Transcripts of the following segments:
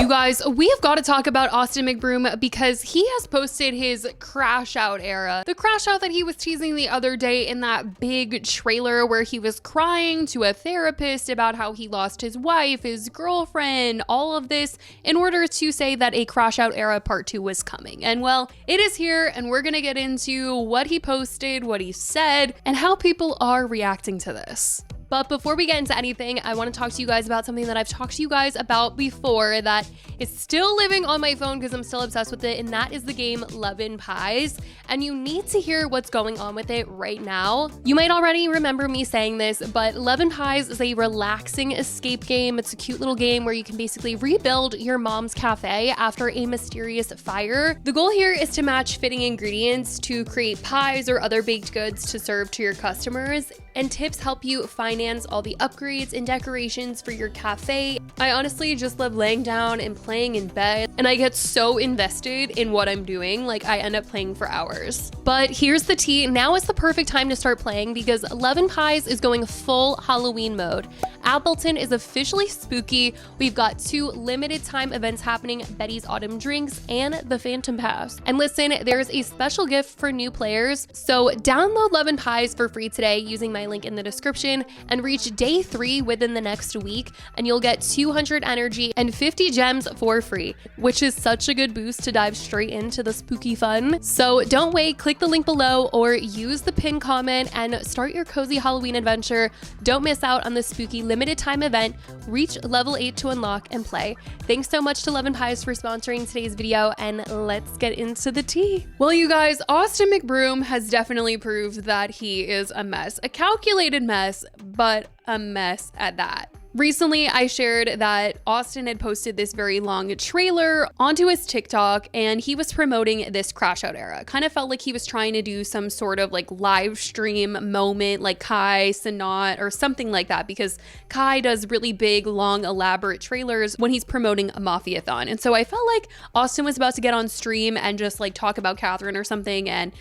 You guys, we have got to talk about Austin McBroom because he has posted his crash out era. The crash out that he was teasing the other day in that big trailer where he was crying to a therapist about how he lost his wife, his girlfriend, all of this in order to say that a crash out era part 2 was coming. And well, it is here, and we're gonna get into what he posted, what he said, and how people are reacting to this. But before we get into anything, I want to talk to you guys about something that I've talked to you guys about before that is still living on my phone because I'm still obsessed with it, and that is the game Love and Pies. And you need to hear what's going on with it right now. You might already remember me saying this, but Love and Pies is a relaxing escape game. It's a cute little game where you can basically rebuild your mom's cafe after a mysterious fire. The goal here is to match fitting ingredients to create pies or other baked goods to serve to your customers, and tips help you finance all the upgrades and decorations for your cafe. I honestly just love laying down and playing in bed, and I get so invested in what I'm doing, like I end up playing for hours. But here's the tea, now is the perfect time to start playing because Love and Pies is going full Halloween mode. Appleton is officially spooky. We've got 2 limited time events happening, Betty's Autumn Drinks and the Phantom Pass. And listen, there's a special gift for new players, so download Love and Pies for free today using my link in the description and reach day 3 within the next week, and you'll get 200 energy and 50 gems for free, which is such a good boost to dive straight into the spooky fun. So don't wait, click the link below or use the pinned comment and start your cozy Halloween adventure. Don't miss out on the spooky limited time event. Reach level 8 to unlock and play. Thanks so much to Love and Pies for sponsoring today's video, and let's get into the tea. Well, you guys, Austin McBroom has definitely proved that he is a mess. A calculated mess, but a mess at that. Recently, I shared that Austin had posted this very long trailer onto his TikTok, and he was promoting this crash out era. Kind of felt like he was trying to do some sort of like live stream moment like Kai, Sanat, or something like that, because Kai does really big, long, elaborate trailers when he's promoting a Mafia-thon. And so I felt like Austin was about to get on stream and just like talk about Catherine or something, and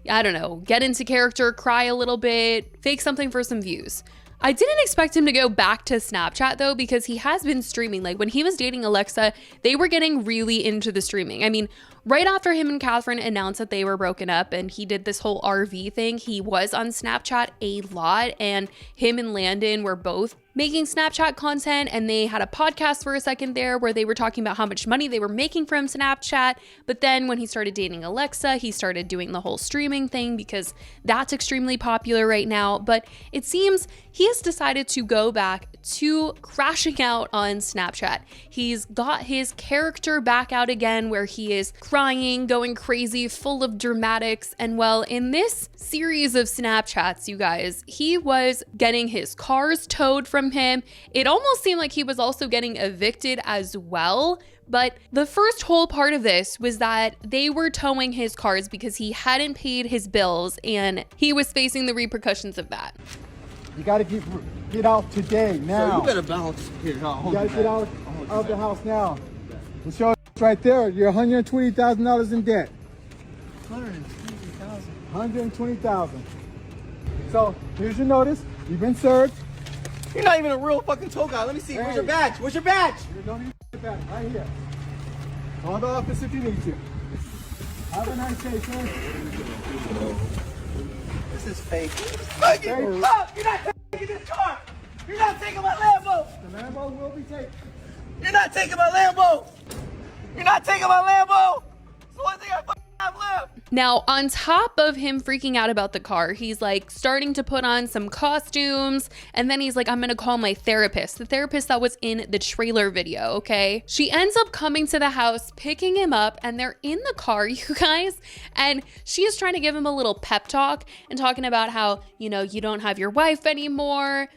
I don't know, get into character, cry a little bit, fake something for some views. I didn't expect him to go back to Snapchat though, because he has been streaming. Like when he was dating Alexa, they were getting really into the streaming. I mean, right after him and Catherine announced that they were broken up and he did this whole RV thing, he was on Snapchat a lot, and him and Landon were both making Snapchat content, and they had a podcast for a second there where they were talking about how much money they were making from Snapchat. But then when he started dating Alexa, he started doing the whole streaming thing because that's extremely popular right now. But it seems he has decided to go back to crashing out on Snapchat. He's got his character back out again where he is crying, going crazy, full of dramatics. And well, in this series of Snapchats, you guys, he was getting his cars towed from him. It almost seemed like he was also getting evicted as well. But the first whole part of this was that they were towing his cars because he hadn't paid his bills, and he was facing the repercussions of that. You gotta get out today, now. So you better bounce here. No, you gotta get out of the house now. We'll show you right there. You're $120,000 in debt. $120,000. So here's your notice. You've been served. You're not even a real fucking tow guy. Let me see. Hey. Where's your badge? Where's your badge? You don't need your badge. Right here. Call the office if you need to. Have a nice day, sir. This is fake. Fuck you! You're not taking this car! You're not taking my Lambo! The Lambo will be taken. You're not taking my Lambo! You're not taking my Lambo! It's the one thing I fucking have left! Now, on top of him freaking out about the car, he's like starting to put on some costumes, and then he's like, I'm gonna call my therapist, the therapist that was in the trailer video, okay? She ends up coming to the house, picking him up, and they're in the car, you guys, and she is trying to give him a little pep talk and talking about how, you know, you don't have your wife anymore.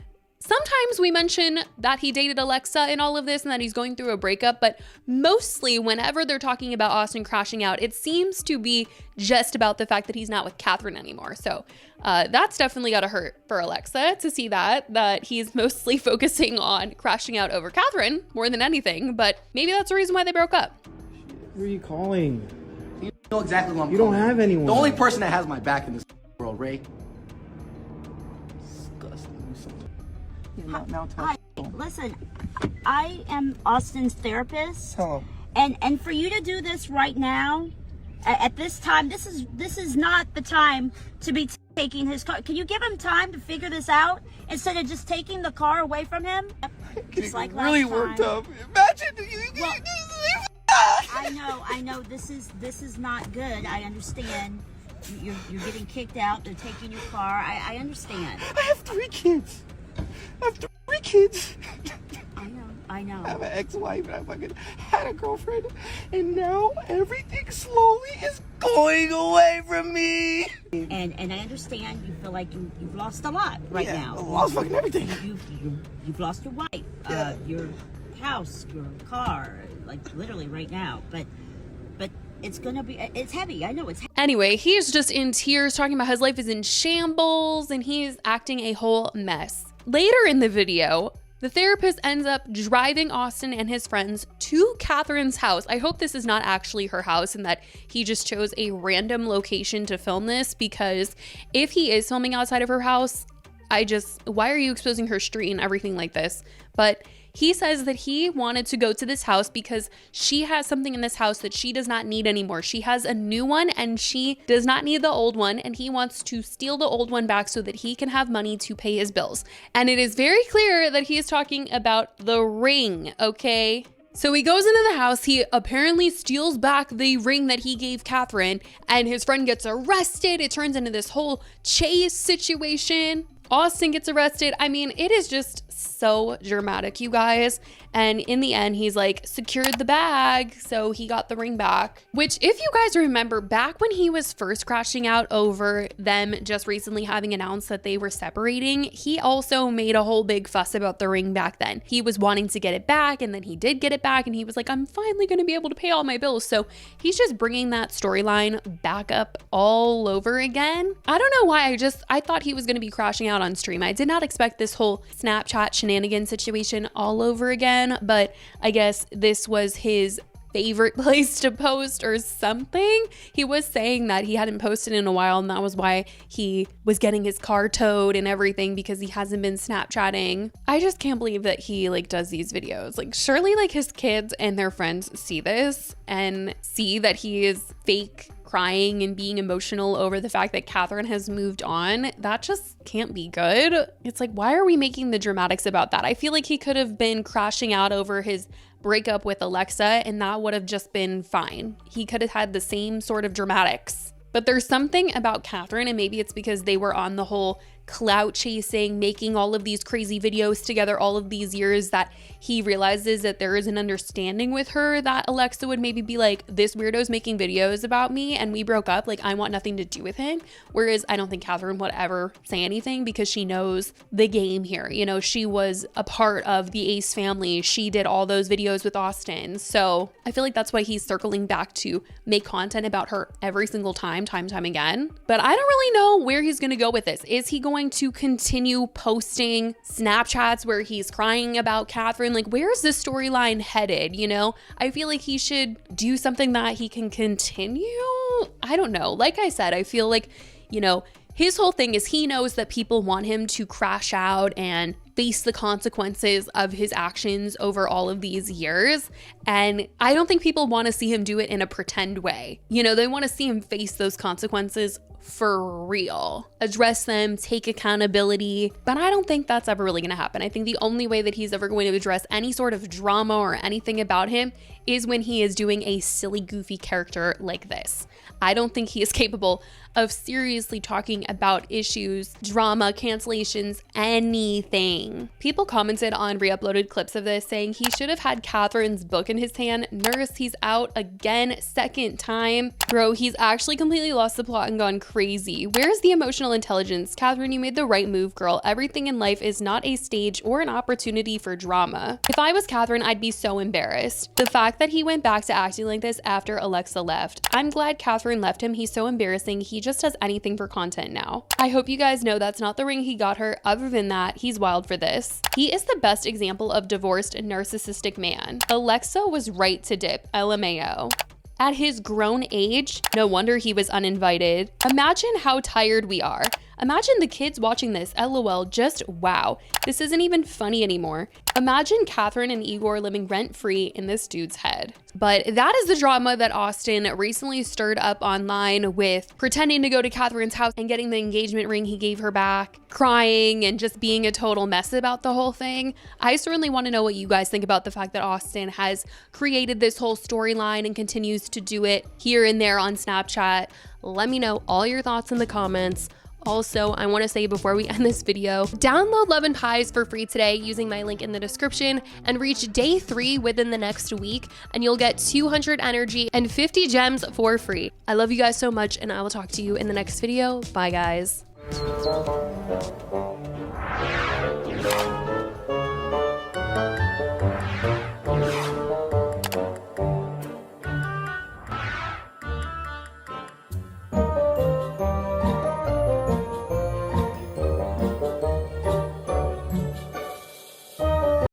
Sometimes we mention that he dated Alexa in all of this and that he's going through a breakup, but mostly whenever they're talking about Austin crashing out, it seems to be just about the fact that he's not with Catherine anymore. So that's definitely gotta hurt for Alexa to see that he's mostly focusing on crashing out over Catherine more than anything, but maybe that's the reason why they broke up. Who are you calling? You know exactly what I'm You calling. don't have anyone. The only person that has my back in this world, Ray. Disgusting. Now Hi, listen, I am Austin's therapist. Hello. And for you to do this right now, at this time, this is not the time to be taking his car. Can you give him time to figure this out instead of just taking the car away from him? Just like last really time. worked up. Imagine Well, I know. This is not good. I understand. You're getting kicked out. They're taking your car. I understand. I have 3 kids. I have 3 kids. I know. I have an ex-wife and I fucking had a girlfriend, and now everything slowly is going away from me. And I understand you feel like you've lost a lot right now. I lost fucking everything. You've lost your wife, your house, your car, like literally right now. But it's gonna be, it's heavy. I know it's heavy. Anyway, he is just in tears talking about his life is in shambles and he's acting a whole mess. Later in the video, the therapist ends up driving Austin and his friends to Catherine's house. I hope this is not actually her house and that he just chose a random location to film this, because if he is filming outside of her house, why are you exposing her street and everything like this? But he says that he wanted to go to this house because she has something in this house that she does not need anymore. She has a new one and she does not need the old one, and he wants to steal the old one back so that he can have money to pay his bills. And it is very clear that he is talking about the ring, okay? So he goes into the house, he apparently steals back the ring that he gave Catherine, and his friend gets arrested. It turns into this whole chase situation. Austin gets arrested. I mean, it is just so dramatic, you guys. And in the end, he's like secured the bag, so he got the ring back. Which, if you guys remember, back when he was first crashing out over them just recently having announced that they were separating, he also made a whole big fuss about the ring back then. He was wanting to get it back, and then he did get it back, and he was like, I'm finally going to be able to pay all my bills. So he's just bringing that storyline back up all over again. I don't know why, I thought he was going to be crashing out on stream. I did not expect this whole Snapchat shenanigan situation all over again, but I guess this was his favorite place to post or something. He was saying that he hadn't posted in a while, and that was why he was getting his car towed and everything, because he hasn't been Snapchatting. I just can't believe that he like does these videos. Like, surely like his kids and their friends see this and see that he is fake crying and being emotional over the fact that Catherine has moved on. That just can't be good. It's like, why are we making the dramatics about that? I feel like he could have been crashing out over his breakup with Alexa, and that would have just been fine. He could have had the same sort of dramatics. But there's something about Catherine, and maybe it's because they were on the whole clout chasing, making all of these crazy videos together all of these years, that he realizes that there is an understanding with her that Alexa would maybe be like, this weirdo's making videos about me and we broke up, like I want nothing to do with him. Whereas I don't think Catherine would ever say anything, because she knows the game here. You know, she was a part of the Ace family. She did all those videos with Austin. So I feel like that's why he's circling back to make content about her every single time again. But I don't really know where he's going to go with this. Is he going to continue posting Snapchats where he's crying about Catherine? Like, where's this storyline headed? You know, I feel like he should do something that he can continue. I don't know. Like I said, I feel like, you know, his whole thing is he knows that people want him to crash out and face the consequences of his actions over all of these years. And I don't think people want to see him do it in a pretend way. You know, they want to see him face those consequences for real, address them, take accountability. But I don't think that's ever really going to happen. I think the only way that he's ever going to address any sort of drama or anything about him is when he is doing a silly, goofy character like this. I don't think he is capable of seriously talking about issues, drama, cancellations, anything. People commented on re-uploaded clips of this saying he should have had Catherine's book in his hand. Nurse, he's out again, second time. Bro, he's actually completely lost the plot and gone crazy. Where's the emotional intelligence? Catherine, you made the right move, girl. Everything in life is not a stage or an opportunity for drama. If I was Catherine, I'd be so embarrassed. The fact that he went back to acting like this after Alexa left. I'm glad Catherine left him. He's so embarrassing. He just does anything for content now. I hope you guys know that's not the ring he got her. Other than that, he's wild for this. He is the best example of divorced narcissistic man. Alexa was right to dip, LMAO. At his grown age, no wonder he was uninvited. Imagine how tired we are. Imagine the kids watching this, LOL, just wow. This isn't even funny anymore. Imagine Catherine and Igor living rent-free in this dude's head. But that is the drama that Austin recently stirred up online with pretending to go to Catherine's house and getting the engagement ring he gave her back, crying, and just being a total mess about the whole thing. I certainly want to know what you guys think about the fact that Austin has created this whole storyline and continues to do it here and there on Snapchat. Let me know all your thoughts in the comments. Also, I want to say before we end this video, download Love and Pies for free today using my link in the description and reach day 3 within the next week and you'll get 200 energy and 50 gems for free. I love you guys so much and I will talk to you in the next video. Bye guys.